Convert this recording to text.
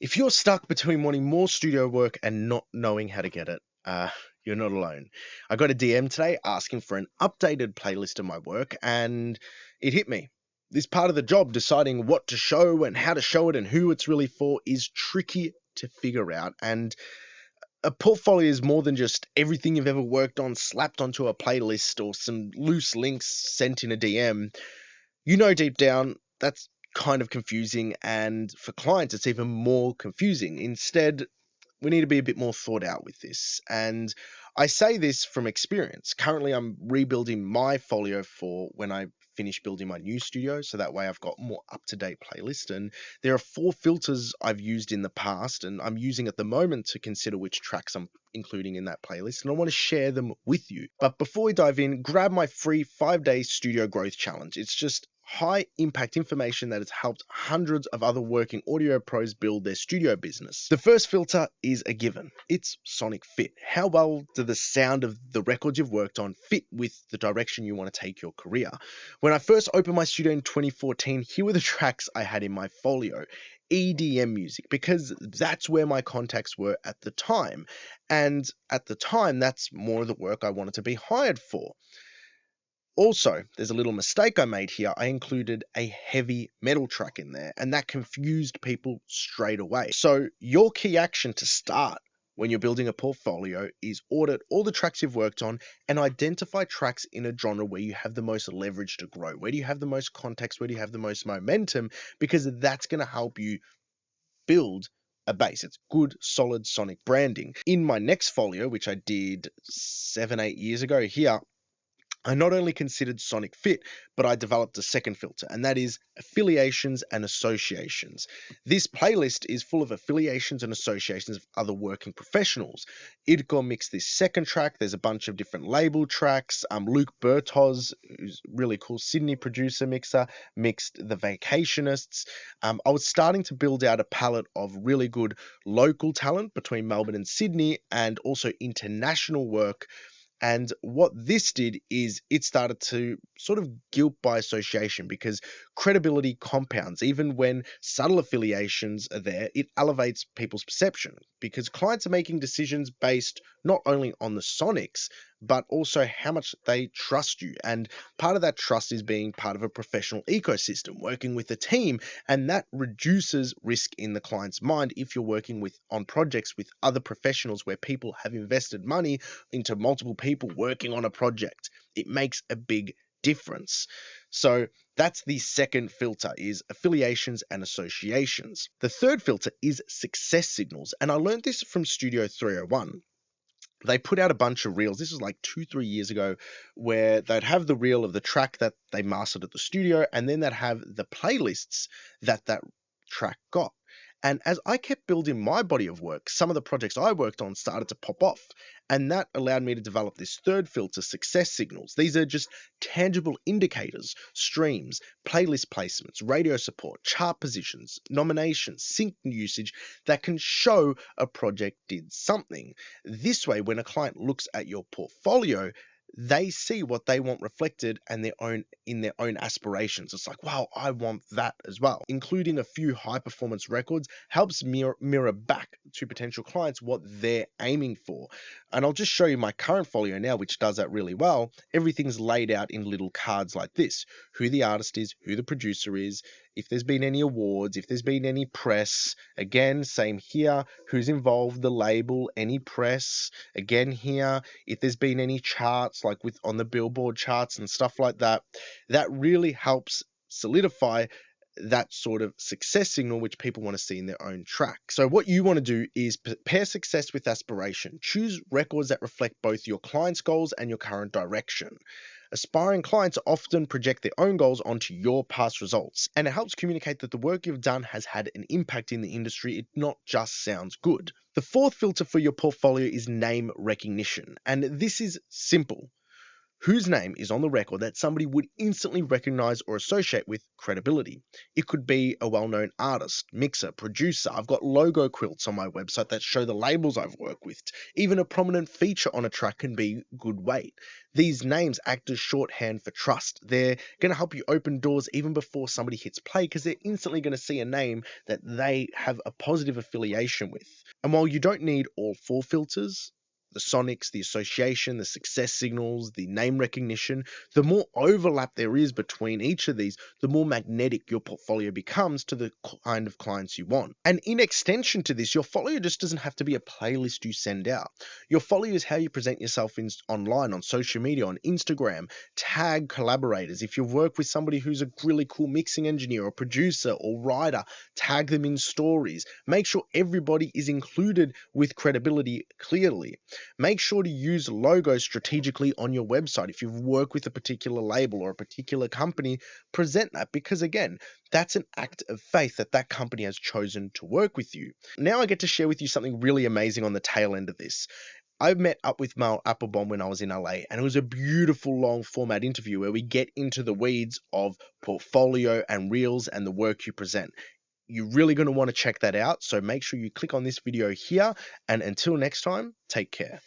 If you're stuck between wanting more studio work and not knowing how to get it, you're not alone. I got a DM today asking for an updated playlist of my work, and it hit me. This part of the job, deciding what to show and how to show it and who it's really for, is tricky to figure out. And a portfolio is more than just everything you've ever worked on slapped onto a playlist or some loose links sent in a DM. You know deep down that's kind of confusing, and for clients it's even more confusing. Instead, we need to be a bit more thought out with this, and I say this from experience. Currently I'm rebuilding my folio for when I finish building my new studio, so that way I've got more up-to-date playlist. And there are 4 filters I've used in the past and I'm using at the moment to consider which tracks I'm including in that playlist, and I want to share them with you. But before we dive in, grab my free 5-day studio growth challenge. It's just high impact information that has helped hundreds of other working audio pros build their studio business. The first filter is a given. It's sonic fit. How well do the sound of the records you've worked on fit with the direction you want to take your career? When I first opened my studio in 2014, here were the tracks I had in my folio. EDM music, because that's where my contacts were at the time. And at the time, that's more of the work I wanted to be hired for. Also, there's a little mistake I made here. I included a heavy metal track in there, and that confused people straight away. So your key action to start when you're building a portfolio is audit all the tracks you've worked on and identify tracks in a genre where you have the most leverage to grow. Where do you have the most context? Where do you have the most momentum? Because that's going to help you build a base. It's good, solid sonic branding. In my next folio, which I did 7-8 years ago here, I not only considered sonic fit, but I developed a second filter, and that is affiliations and associations. This playlist is full of affiliations and associations of other working professionals. Idko mixed this second track. There's a bunch of different label tracks. Luke Bertos, who's a really cool Sydney producer mixer, mixed The Vacationists. I was starting to build out a palette of really good local talent between Melbourne and Sydney, and also international work. And what this did is it started to sort of guilt by association, because credibility compounds. Even when subtle affiliations are there, it elevates people's perception, because clients are making decisions based not only on the sonics, but also how much they trust you. And part of that trust is being part of a professional ecosystem, working with a team, and that reduces risk in the client's mind if you're working on projects with other professionals where people have invested money into multiple people working on a project. It makes a big difference. So that's the second filter, is affiliations and associations. The third filter is success signals, and I learned this from Studio 301. They put out a bunch of reels. This was like 2-3 years ago, where they'd have the reel of the track that they mastered at the studio, and then they'd have the playlists that track got. And as I kept building my body of work, some of the projects I worked on started to pop off, and that allowed me to develop this third filter, success signals. These are just tangible indicators: streams, playlist placements, radio support, chart positions, nominations, sync usage, that can show a project did something. This way, when a client looks at your portfolio, they see what they want reflected and in their own aspirations. It's like, wow, I want that as well. Including a few high performance records helps mirror back to potential clients what they're aiming for. And I'll just show you my current folio now, which does that really well. Everything's laid out in little cards like this: who the artist is, who the producer is, if there's been any awards, if there's been any press. Again, same here, who's involved, the label, any press. Again here, if there's been any charts, like on the Billboard charts and stuff like that. That really helps solidify that sort of success signal which people want to see in their own track. So what you want to do is pair success with aspiration. Choose records that reflect both your client's goals and your current direction. Aspiring clients often project their own goals onto your past results, and it helps communicate that the work you've done has had an impact in the industry. It not just sounds good. The fourth filter for your portfolio is name recognition, and this is simple. whose name is on the record that somebody would instantly recognize or associate with credibility. It could be a well-known artist, mixer, producer. I've got logo quilts on my website that show the labels I've worked with. Even a prominent feature on a track can be good weight. These names act as shorthand for trust. They're going to help you open doors even before somebody hits play, because they're instantly going to see a name that they have a positive affiliation with. And while you don't need all 4 filters, the sonics, the association, the success signals, the name recognition, the more overlap there is between each of these, the more magnetic your portfolio becomes to the kind of clients you want. And in extension to this, your folio just doesn't have to be a playlist you send out. Your folio is how you present yourself online, on social media, on Instagram. Tag collaborators. If you work with somebody who's a really cool mixing engineer or producer or writer, tag them in stories. Make sure everybody is included with credibility clearly. Make sure to use logos strategically on your website. If you've worked with a particular label or a particular company, present that, because again, that's an act of faith that that company has chosen to work with you. Now I get to share with you something really amazing on the tail end of this. I met up with Mel Applebaum when I was in LA, and it was a beautiful long format interview where we get into the weeds of portfolio and reels and the work you present. You're really going to want to check that out, so make sure you click on this video here, and until next time, take care.